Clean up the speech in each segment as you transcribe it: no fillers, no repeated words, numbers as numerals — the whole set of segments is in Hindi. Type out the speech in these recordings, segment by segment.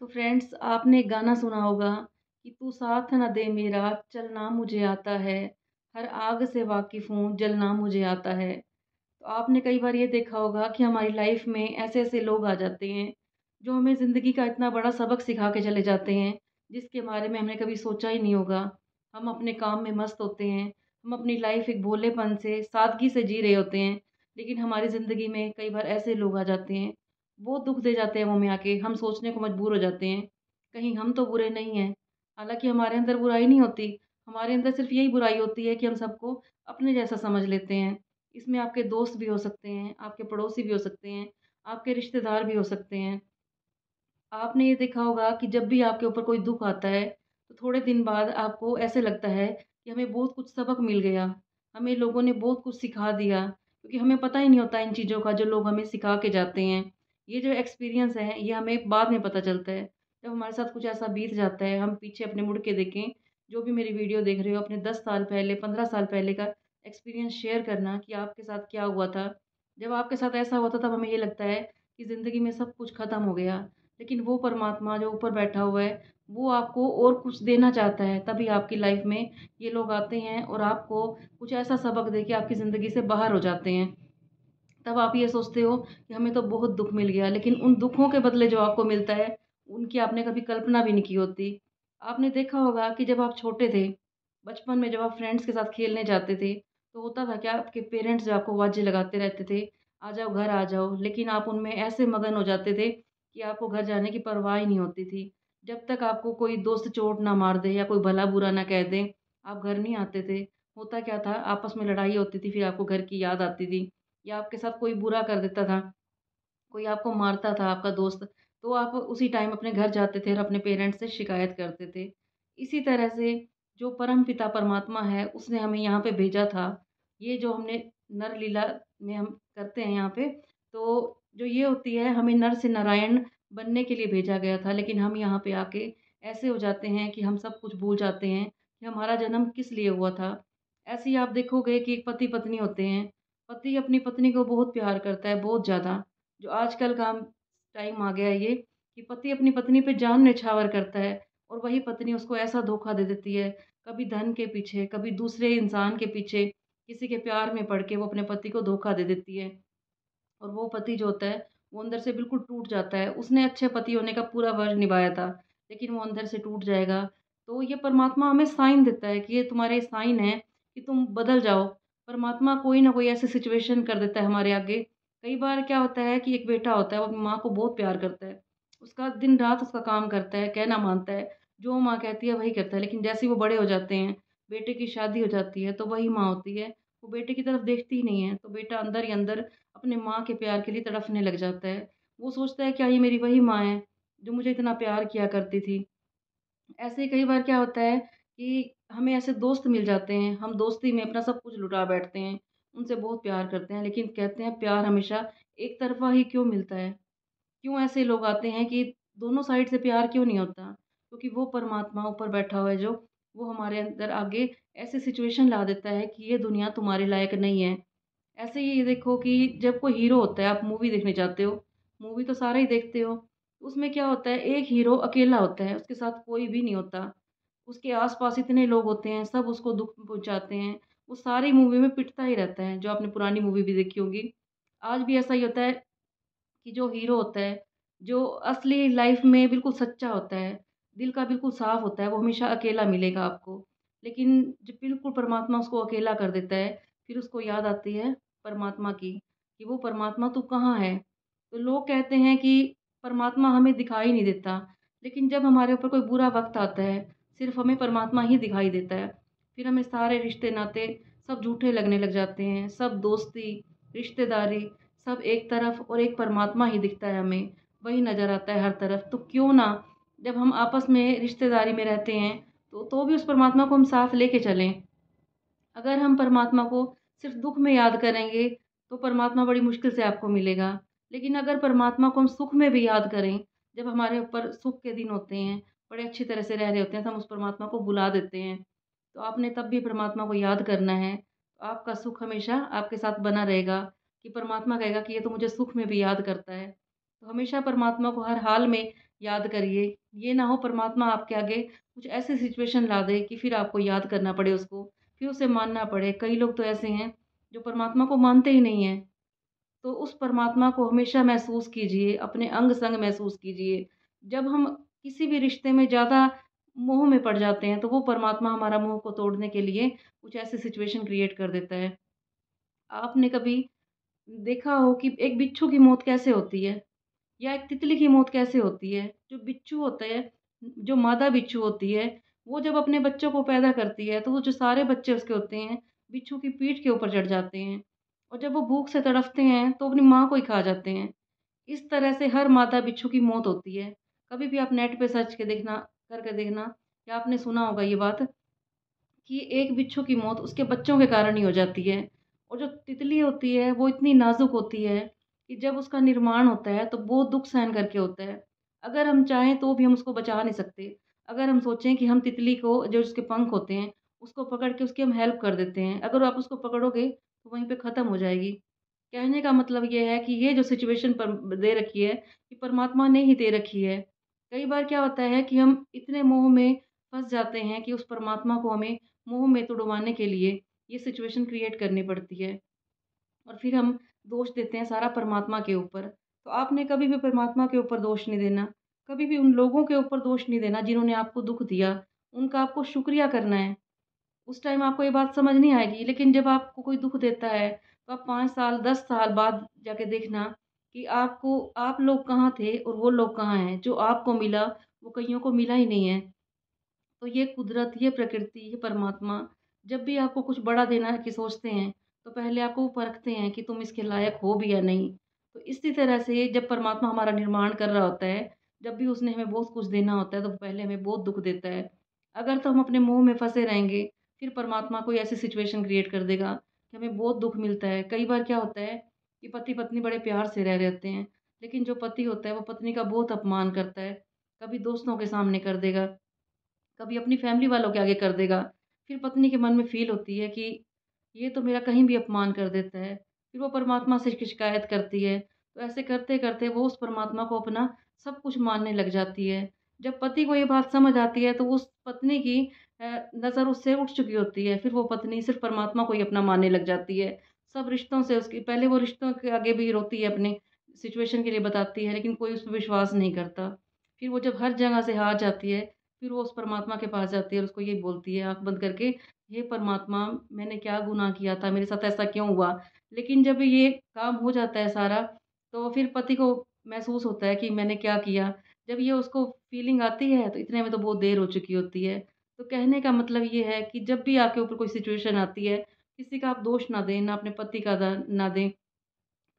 तो फ्रेंड्स, आपने एक गाना सुना होगा कि तू साथ न दे मेरा चलना मुझे आता है, हर आग से वाकिफ़ हूँ जलना मुझे आता है। तो आपने कई बार ये देखा होगा कि हमारी लाइफ में ऐसे-ऐसे लोग आ जाते हैं, जो हमें ज़िंदगी का इतना बड़ा सबक सिखा के चले जाते हैं, जिसके बारे में हमने कभी सोचा ही नहीं होगा। हम अपने काम में मस्त होते हैं, हम अपनी लाइफ एक भोलेपन से, सादगी से जी रहे होते हैं, लेकिन हमारी ज़िंदगी में कई बार ऐसे लोग आ जाते हैं, वो दुःख दे जाते हैं मुँह में आके, हम सोचने को मजबूर हो जाते हैं, कहीं हम तो बुरे नहीं हैं। हालाँकि हमारे अंदर बुराई नहीं होती, हमारे अंदर सिर्फ़ यही बुराई होती है कि हम सबको अपने जैसा समझ लेते हैं। इसमें आपके दोस्त भी हो सकते हैं, आपके पड़ोसी भी हो सकते हैं, आपके रिश्तेदार भी हो सकते हैं। आपने ये देखा होगा कि जब भी आपके ऊपर कोई दुःख आता है, तो थोड़े दिन बाद आपको ऐसे लगता है कि हमें बहुत कुछ सबक मिल गया, हमें लोगों ने बहुत कुछ सिखा दिया, क्योंकि हमें पता ही नहीं होता इन चीज़ों का जो लोग हमें सिखा के जाते हैं। ये जो एक्सपीरियंस है, ये हमें बाद में पता चलता है। जब हमारे साथ कुछ ऐसा बीत जाता है, हम पीछे अपने मुड़ के देखें, जो भी मेरी वीडियो देख रहे हो, अपने 10 साल पहले, 15 साल पहले का एक्सपीरियंस शेयर करना कि आपके साथ क्या हुआ था। जब आपके साथ ऐसा हुआ था, तब हमें ये लगता है कि ज़िंदगी में सब कुछ ख़त्म हो गया। लेकिन वो परमात्मा जो ऊपर बैठा हुआ है, वो आपको और कुछ देना चाहता है, तभी आपकी लाइफ में ये लोग आते हैं और आपको कुछ ऐसा सबक दे के आपकी ज़िंदगी से बाहर हो जाते हैं। तब आप ये सोचते हो कि हमें तो बहुत दुःख मिल गया, लेकिन उन दुःखों के बदले जो आपको मिलता है, उनकी आपने कभी कल्पना भी नहीं की होती। आपने देखा होगा कि जब आप छोटे थे, बचपन में जब आप फ्रेंड्स के साथ खेलने जाते थे, तो होता था क्या, आपके पेरेंट्स जो आपको आवाज़ें लगाते रहते थे, "आ जाओ, घर आ जाओ।" लेकिन आप उनमें ऐसे मगन हो जाते थे कि आपको घर जाने की परवाह ही नहीं होती थी। जब तक आपको कोई दोस्त चोट ना मार दे या कोई भला-बुरा ना कह दे, आप घर नहीं आते थे। होता क्या था, आपस में लड़ाई होती थी, फिर आपको घर की याद आती थी। या आपके साथ कोई बुरा कर देता था, कोई आपको मारता था आपका दोस्त, तो आप उसी टाइम अपने घर जाते थे और अपने पेरेंट्स से शिकायत करते थे। इसी तरह से जो परमपिता परमात्मा है, उसने हमें यहाँ पे भेजा था। ये जो हमने नर लीला में हम करते हैं यहाँ पे, तो जो ये होती है, हमें नर से नारायण बनने के लिए भेजा गया था, लेकिन हम यहाँ पे आके ऐसे हो जाते हैं कि हम सब कुछ भूल जाते हैं कि हमारा जन्म किस लिए हुआ था। ऐसे ही आप देखोगे कि एक पति-पत्नी होते हैं, पति अपनी पत्नी को बहुत प्यार करता है, बहुत ज़्यादा। जो आजकल का टाइम आ गया है ये, कि पति अपनी पत्नी पे जान न्यौछावर करता है और वही पत्नी उसको ऐसा धोखा दे देती है, कभी धन के पीछे, कभी दूसरे इंसान के पीछे, किसी के प्यार में पड़ के वो अपने पति को धोखा दे देती है। और वो पति जो होता है, वो अंदर से बिल्कुल टूट जाता है। उसने अच्छे पति होने का पूरा फर्ज़ निभाया था, लेकिन वो अंदर से टूट जाएगा। तो ये परमात्मा हमें साइन देता है कि ये तुम्हारे साइन हैं कि तुम बदल जाओ। परमात्मा कोई ना कोई ऐसी सिचुएशन कर देता है हमारे आगे। कई बार क्या होता है कि एक बेटा होता है, वो अपनी माँ को बहुत प्यार करता है। उसका दिन-रात उसका काम करता है, कहना मानता है। जो माँ कहती है वही करता है, लेकिन जैसे ही वो बड़े हो जाते हैं, बेटे की शादी हो जाती है, तो वही माँ होती है, वो बेटे की तरफ देखती ही नहीं है। तो बेटा अंदर ही अंदर अपने माँ के प्यार के लिए तड़पने लग जाता है। वो सोचता है क्या ये मेरी वही माँ है, जो मुझे इतना प्यार किया करती थी। ऐसे ही कई बार क्या होता है कि हमें ऐसे दोस्त मिल जाते हैं, हम दोस्ती में अपना सब कुछ लुटा बैठते हैं, उनसे बहुत प्यार करते हैं, लेकिन कहते हैं प्यार हमेशा एक तरफ़ा ही क्यों मिलता है? क्यों ऐसे लोग आते हैं कि दोनों साइड से प्यार क्यों नहीं होता? क्योंकि वो परमात्मा ऊपर बैठा हुआ है जो, वो हमारे अंदर आगे ऐसी सिचुएशन ला देता है कि ये दुनिया तुम्हारे लायक नहीं है। ऐसे ही ये देखो कि जब कोई हीरो होता है, आप मूवी देखने जाते हो, मूवी तो सारे ही देखते हो, उसमें क्या होता है, एक हीरो अकेला होता है, उसके साथ कोई भी नहीं होता। उसके आस-पास इतने लोग होते हैं, सब उसको दुःख पहुँचाते हैं, वो सारी मूवी में पिटता ही रहता है, जो आपने पुरानी मूवी भी देखी होगी। आज भी ऐसा ही होता है कि जो हीरो होता है, जो असली लाइफ़ में बिल्कुल सच्चा होता है, दिल का बिल्कुल साफ़ होता है, वो हमेशा अकेला मिलेगा आपको। लेकिन जब बिल्कुल परमात्मा उसको अकेला कर देता है, फिर उसको याद आती है परमात्मा की, कि वो परमात्मा तू कहाँ है? तो लोग कहते हैं कि परमात्मा हमें दिखाई नहीं देता, लेकिन जब हमारे ऊपर कोई बुरा वक़्त आता है, सिर्फ़ हमें परमात्मा ही दिखाई देता है। फिर हमें सारे रिश्ते-नाते सब झूठे लगने लग जाते हैं, सब दोस्ती, रिश्तेदारी सब एक तरफ और एक परमात्मा ही दिखता है हमें, वही नज़र आता है हर तरफ। तो क्यों ना जब हम आपस में रिश्तेदारी में रहते हैं, तो भी उस परमात्मा को हम साथ लेके चलें। अगर हम परमात्मा को सिर्फ़ दुःख में याद करेंगे, तो परमात्मा बड़ी मुश्किल से आपको मिलेगा। लेकिन अगर परमात्मा को हम सुख में भी याद करें, जब हमारे ऊपर सुख के दिन होते हैं, बड़े अच्छी तरह से रह रहे होते हैं, तो हम उस परमात्मा को बुला देते हैं। तो आपने तब भी परमात्मा को याद करना है, तो आपका सुख हमेशा आपके साथ बना रहेगा, कि परमात्मा कहेगा कि ये तो मुझे सुख में भी याद करता है। तो हमेशा परमात्मा को हर हाल में याद करिए। ये ना हो परमात्मा आपके आगे कुछ ऐसी सिचुएशन ला दे कि फिर आपको याद करना पड़े उसको, फिर उसे मानना पड़े। कई लोग तो ऐसे हैं जो परमात्मा को मानते ही नहीं हैं। तो उस परमात्मा को हमेशा महसूस कीजिए, अपने अंग-संग महसूस कीजिए। जब हम किसी भी रिश्ते में ज़्यादा मोह में पड़ जाते हैं, तो वो परमात्मा हमारा मोह को तोड़ने के लिए कुछ ऐसी सिचुएशन क्रिएट कर देता है। आपने कभी देखा हो कि एक बिच्छू की मौत कैसे होती है या एक तितली की मौत कैसे होती है? जो बिच्छू होता है, जो मादा बिच्छू होती है, वो जब अपने बच्चों को पैदा करती है, तो वो जो सारे बच्चे उसके होते हैं, बिच्छू की पीठ के ऊपर चढ़ जाते हैं और जब वो भूख से तड़फते हैं, तो अपनी माँ को ही खा जाते हैं। इस तरह से हर मादा बिच्छू की मौत होती है। कभी भी आप नेट पे सर्च के देखना करके देखना या आपने सुना होगा ये बात कि एक बिच्छू की मौत उसके बच्चों के कारण ही हो जाती है। और जो तितली होती है, वो इतनी नाज़ुक होती है कि जब उसका निर्माण होता है, तो बहुत दुःख सहन करके होता है। अगर हम चाहें तो भी हम उसको बचा नहीं सकते। अगर हम सोचें कि हम तितली को जो उसके पंख होते हैं, उसको पकड़ के उसकी हम हेल्प कर देते हैं। अगर आप उसको पकड़ोगे, तो वहीं पे ख़त्म हो जाएगी। कहने का मतलब ये है कि ये जो सिचुएशन पर दे रखी है, ये परमात्मा ने ही दे रखी है। कई बार क्या होता है कि हम इतने मोह में फँस जाते हैं कि उस परमात्मा को हमें मोह में तुड़वाने के लिए ये सिचुएशन क्रिएट करनी पड़ती है और फिर हम दोष देते हैं सारा परमात्मा के ऊपर। तो आपने कभी भी परमात्मा के ऊपर दोष नहीं देना, कभी भी उन लोगों के ऊपर दोष नहीं देना जिन्होंने आपको दुःख दिया, उनका आपको शुक्रिया करना है। उस टाइम आपको ये बात समझ नहीं आएगी, लेकिन जब आपको कोई दुःख देता है, तो आप 5 साल, 10 साल बाद जाके देखना कि आप लोग कहाँ थे और वो लोग कहाँ हैं। जो आपको मिला, वो कइयों को मिला ही नहीं है। तो ये कुदरत, ये प्रकृति, ये परमात्मा जब भी आपको कुछ बड़ा देना की सोचते हैं, तो पहले आपको वो परखते हैं कि तुम इसके लायक हो भी या नहीं। तो इसी तरह से जब परमात्मा हमारा निर्माण कर रहा होता है, जब भी उसने हमें बहुत कुछ देना होता है, तो पहले हमें बहुत दुःख देता है। अगर तो हम अपने मोह में फँसे रहेंगे, फिर परमात्मा कोई ऐसी सिचुएशन क्रिएट कर देगा कि हमें बहुत दुःख मिलता है। कई बार क्या होता है कि पति-पत्नी बड़े प्यार से रह रहे होते हैं, लेकिन जो पति होता है, वो पत्नी का बहुत अपमान करता है। कभी दोस्तों के सामने कर देगा, कभी अपनी फैमिली वालों के आगे कर देगा। फिर पत्नी के मन में फ़ील होती है कि ये तो मेरा कहीं भी अपमान कर देता है। फिर वो परमात्मा से शिकायत करती है। तो ऐसे करते-करते वो उस परमात्मा को अपना सब कुछ मानने लग जाती है। जब पति को ये बात समझ आती है तो उस पत्नी की नज़र उससे उठ चुकी होती है। फिर वो पत्नी सिर्फ़ परमात्मा को ही अपना मानने लग जाती है। सब रिश्तों से उसकी पहले वो रिश्तों के आगे भी रोती है, अपने सिचुएशन के लिए बताती है, लेकिन कोई उस पे विश्वास नहीं करता। फिर वो जब हर जगह से हार जाती है, फिर वो उस परमात्मा के पास जाती है और उसको यही बोलती है आँख बंद करके, हे परमात्मा, मैंने क्या गुनाह किया था? मेरे साथ ऐसा क्यों हुआ? लेकिन जब ये काम हो जाता है सारा, तो फिर पति को महसूस होता है कि मैंने क्या किया? जब ये उसको फीलिंग आती है, तो इतने में तो बहुत देर हो चुकी होती है। तो कहने का मतलब ये है कि जब भी आपके ऊपर कोई सिचुएशन आती है, किसी का आप दोष ना दें, ना अपने पति का द ना दें,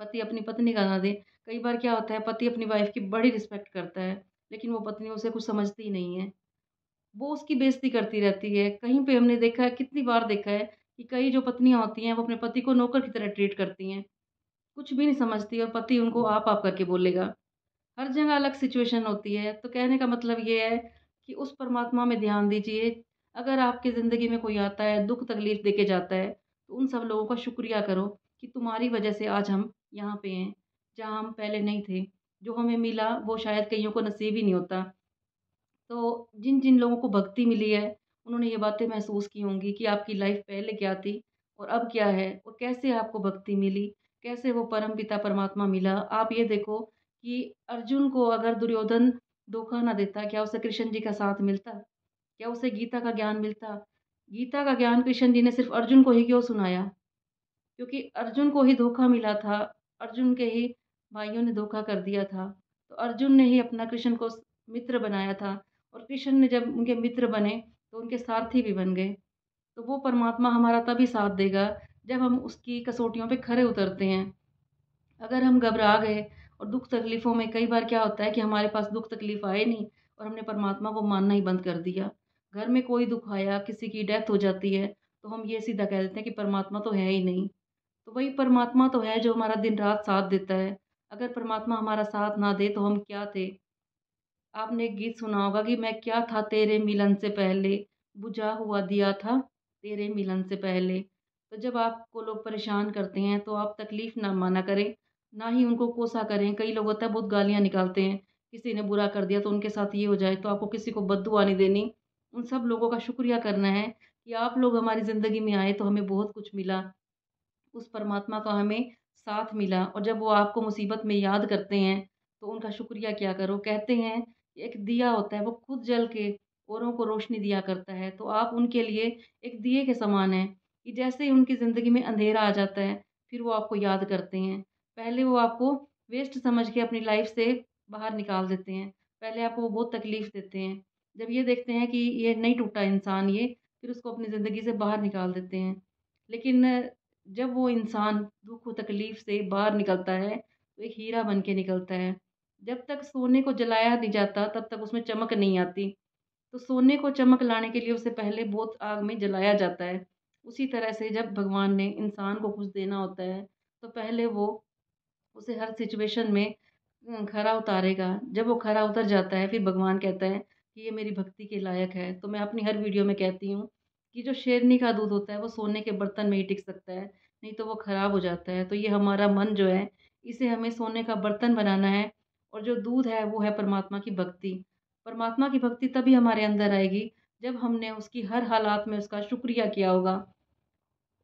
पति अपनी पत्नी का ना दें। कई बार क्या होता है, पति अपनी वाइफ़ की बड़ी रिस्पेक्ट करता है, लेकिन वो पत्नी उसे कुछ समझती ही नहीं है। वो उसकी बेइज़्ज़ती करती रहती है। कहीं पे हमने देखा है, कितनी बार देखा है कि कई जो पत्नियाँ होती हैं, वो अपने पति को नौकर की तरह ट्रीट करती हैं। कुछ भी नहीं समझती और पति उनको आप करके बोलेगा। हर जगह अलग सिचुएशन होती है। तो कहने का मतलब ये है कि उस परमात्मा में ध्यान दीजिए। अगर आपकी ज़िंदगी में कोई आता है, दुःख तकलीफ़ देके जाता है, तो उन सब लोगों का शुक्रिया करो कि तुम्हारी वज़ह से आज हम यहाँ पे हैं, जहाँ हम पहले नहीं थे। जो हमें मिला, वो शायद कइयों को नसीब ही नहीं होता। तो जिन-जिन लोगों को भक्ति मिली है, उन्होंने ये बातें महसूस की होंगी कि आपकी लाइफ़ पहले क्या थी और अब क्या है और कैसे आपको भक्ति मिली, कैसे वो परमपिता परमात्मा मिला। आप ये देखो कि अर्जुन को अगर दुर्योधन धोखा ना देता, क्या उसे कृष्ण जी का साथ मिलता? क्या उसे गीता का ज्ञान मिलता? गीता का ज्ञान कृष्ण जी ने सिर्फ़ अर्जुन को ही क्यों सुनाया? क्योंकि अर्जुन को ही धोखा मिला था, अर्जुन के ही भाइयों ने धोखा कर दिया था। तो अर्जुन ने ही अपना कृष्ण को मित्र बनाया था और कृष्ण ने जब उनके मित्र बने, तो उनके सारथी भी बन गए। तो वो परमात्मा हमारा तभी साथ देगा, जब हम उसकी कसौटियों पे खरे उतरते हैं। अगर हम घबरा गए और दुःख तकलीफ़ों में कई बार क्या होता है कि हमारे पास दुःख तकलीफ़ आए नहीं और हमने परमात्मा को मानना ही बंद कर दिया। घर में कोई दुःख आया, किसी की डेथ हो जाती है, तो हम ये सीधा कह देते हैं कि परमात्मा तो है ही नहीं। तो वही परमात्मा तो है जो हमारा दिन-रात साथ देता है। अगर परमात्मा हमारा साथ ना दे तो हम क्या थे? आपने एक गीत सुना होगा कि मैं क्या था तेरे मिलन से पहले, बुझा हुआ दिया था तेरे मिलन से पहले। तो जब आपको लोग परेशान करते हैं तो आप तकलीफ़ ना माना करें, ना ही उनको कोसा करें। कई लोग होता है बहुत गालियाँ निकालते हैं किसी ने बुरा कर दिया तो उनके साथ ये हो जाए, तो आपको किसी को बद्दुआ नहीं देनी। उन सब लोगों का शुक्रिया करना है कि आप लोग हमारी ज़िंदगी में आए तो हमें बहुत कुछ मिला। उस परमात्मा का हमें साथ मिला और जब वो आपको मुसीबत में याद करते हैं, तो उनका शुक्रिया किया करो। कहते हैं, एक दिया होता है, वो खुद जल के औरों को रोशनी दिया करता है, तो आप उनके लिए एक दिए के समान हैं कि जैसे ही उनकी ज़िंदगी में अंधेरा आ जाता है, फिर वो आपको याद करते हैं। पहले वो आपको वेस्ट समझ के अपनी लाइफ़ से बाहर निकाल देते हैं। पहले आपको वो बहुत तकलीफ़ देते हैं। जब ये देखते हैं कि ये नहीं टूटा इंसान ये, फिर उसको अपनी ज़िंदगी से बाहर निकाल देते हैं। लेकिन जब वो इंसान दुःख तकलीफ़ से बाहर निकलता है, तो एक हीरा बन के निकलता है। जब तक सोने को जलाया नहीं जाता, तब तक उसमें चमक नहीं आती। तो सोने को चमक लाने के लिए उसे पहले बहुत आग में जलाया जाता है। उसी तरह से जब भगवान ने इंसान को कुछ देना होता है, तो पहले वो उसे हर सिचुएशन में खरा उतारेगा। जब वो खरा उतर जाता है, फिर भगवान कहता है कि ये मेरी भक्ति के लायक है। तो मैं अपनी हर वीडियो में कहती हूँ कि जो शेरनी का दूध होता है, वो सोने के बर्तन में ही टिक सकता है, नहीं तो वो खराब हो जाता है। तो ये हमारा मन जो है, इसे हमें सोने का बर्तन बनाना है और जो दूध है, वो है परमात्मा की भक्ति। परमात्मा की भक्ति तभी हमारे अंदर आएगी, जब हमने उसकी हर हालात में उसका शुक्रिया किया होगा।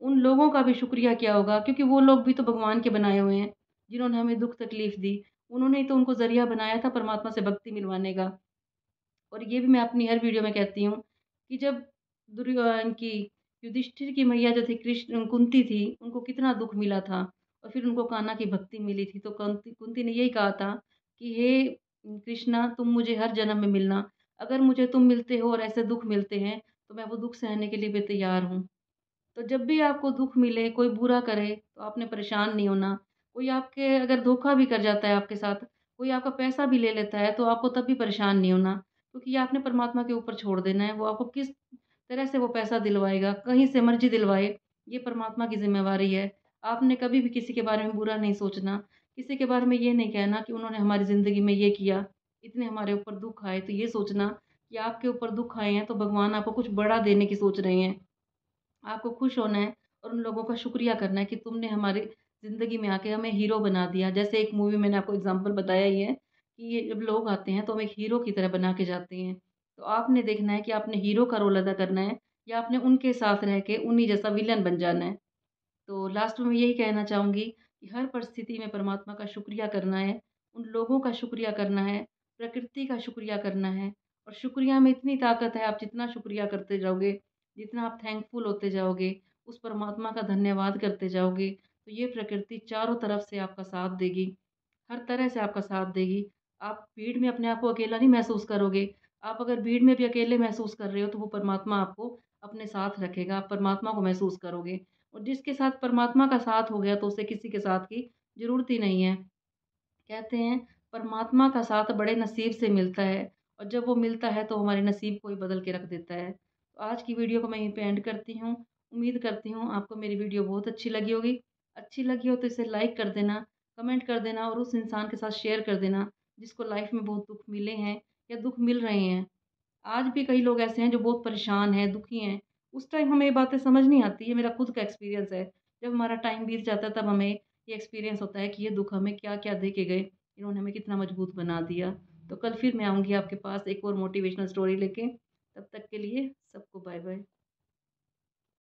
उन लोगों का भी शुक्रिया किया होगा क्योंकि वो लोग भी तो भगवान के बनाए हुए हैं, जिन्होंने हमें दुःख तकलीफ़ दी। उन्होंने ही तो उनको ज़रिया बनाया था परमात्मा से भक्ति मिलवाने का। और ये भी मैं अपनी हर वीडियो में कहती हूँ कि जब इनकी युधिष्ठिर की मैया जो थी कृष्ण कुंती थी, उनको कितना दुःख मिला था और फिर उनको कान्हा की भक्ति मिली थी। तो कुंती कुंती ने यही कहा था कि हे कृष्णा, तुम मुझे हर जन्म में मिलना। अगर मुझे तुम मिलते हो और ऐसे दुःख मिलते हैं, तो मैं वो दुःख सहने के लिए भी तैयार हूँ। तो जब भी आपको दुःख मिले, कोई बुरा करे, तो आपने परेशान नहीं होना। कोई आपके अगर धोखा भी कर जाता है आपके साथ, कोई आपका पैसा भी ले लेता है, तो आपको तब भी परेशान नहीं होना, क्योंकि ये आपने परमात्मा के ऊपर छोड़ देना है। वो आपको किस तरह से वो पैसा दिलवाएगा, कहीं से मर्ज़ी दिलवाए, ये परमात्मा की ज़िम्मेवारी है। आपने कभी भी किसी के बारे में बुरा नहीं सोचना, किसी के बारे में ये नहीं कहना कि उन्होंने हमारी ज़िंदगी में ये किया, इतने हमारे ऊपर दुःख आए। तो ये सोचना कि आपके ऊपर दुःख आए हैं, तो भगवान आपको कुछ बड़ा देने की सोच रहे हैं। आपको खुश होना है और उन लोगों का शुक्रिया करना है कि तुमने हमारी ज़िंदगी में आके हमें हीरो बना दिया। जैसे एक मूवी मैंने आपको एग्ज़ाम्पल बताया ही है कि ये जब लोग आते हैं तो हम एक हीरो की तरह बना के जाते हैं। तो आपने देखना है कि आपने हीरो का रोल अदा करना है या आपने उनके साथ रह के उन्हीं जैसा विलन बन जाना है। तो लास्ट में मैं यही कहना चाहूँगी कि हर परिस्थिति में परमात्मा का शुक्रिया करना है, उन लोगों का शुक्रिया करना है, प्रकृति का शुक्रिया करना है और शुक्रिया में इतनी ताकत है, आप जितना शुक्रिया करते जाओगे, जितना आप थैंकफुल होते जाओगे, उस परमात्मा का धन्यवाद करते जाओगे, तो ये प्रकृति चारों तरफ से आपका साथ देगी, हर तरह से आपका साथ देगी। आप भीड़ में अपने आप को अकेला नहीं महसूस करोगे। आप अगर भीड़ में भी अकेले महसूस कर रहे हो, तो वो परमात्मा आपको अपने साथ रखेगा, आप परमात्मा को महसूस करोगे। और जिसके साथ परमात्मा का साथ हो गया तो उसे किसी के साथ की ज़रूरत ही नहीं है। कहते हैं परमात्मा का साथ बड़े नसीब से मिलता है और जब वो मिलता है तो हमारे नसीब को ही बदल के रख देता है। तो आज की वीडियो को मैं यहीं पे एंड करती हूँ। उम्मीद करती हूँ आपको मेरी वीडियो बहुत अच्छी लगी होगी। अच्छी लगी हो तो इसे लाइक कर देना, कमेंट कर देना और उस इंसान के साथ शेयर कर देना जिसको लाइफ में बहुत दुःख मिले हैं या दुःख मिल रहे हैं। आज भी कई लोग ऐसे हैं जो बहुत परेशान हैं, दुखी हैं। उस टाइम हमें ये बातें समझ नहीं आती, ये मेरा खुद का एक्सपीरियंस है। जब हमारा टाइम बीत जाता है तब हमें ये एक्सपीरियंस होता है कि ये दुःख हमें क्या-क्या दे के गए, इन्होंने हमें कितना मजबूत बना दिया। तो कल फिर मैं आऊँगी आपके पास एक और मोटिवेशनल स्टोरी लेके। तब तक के लिए सबको बाय-बाय।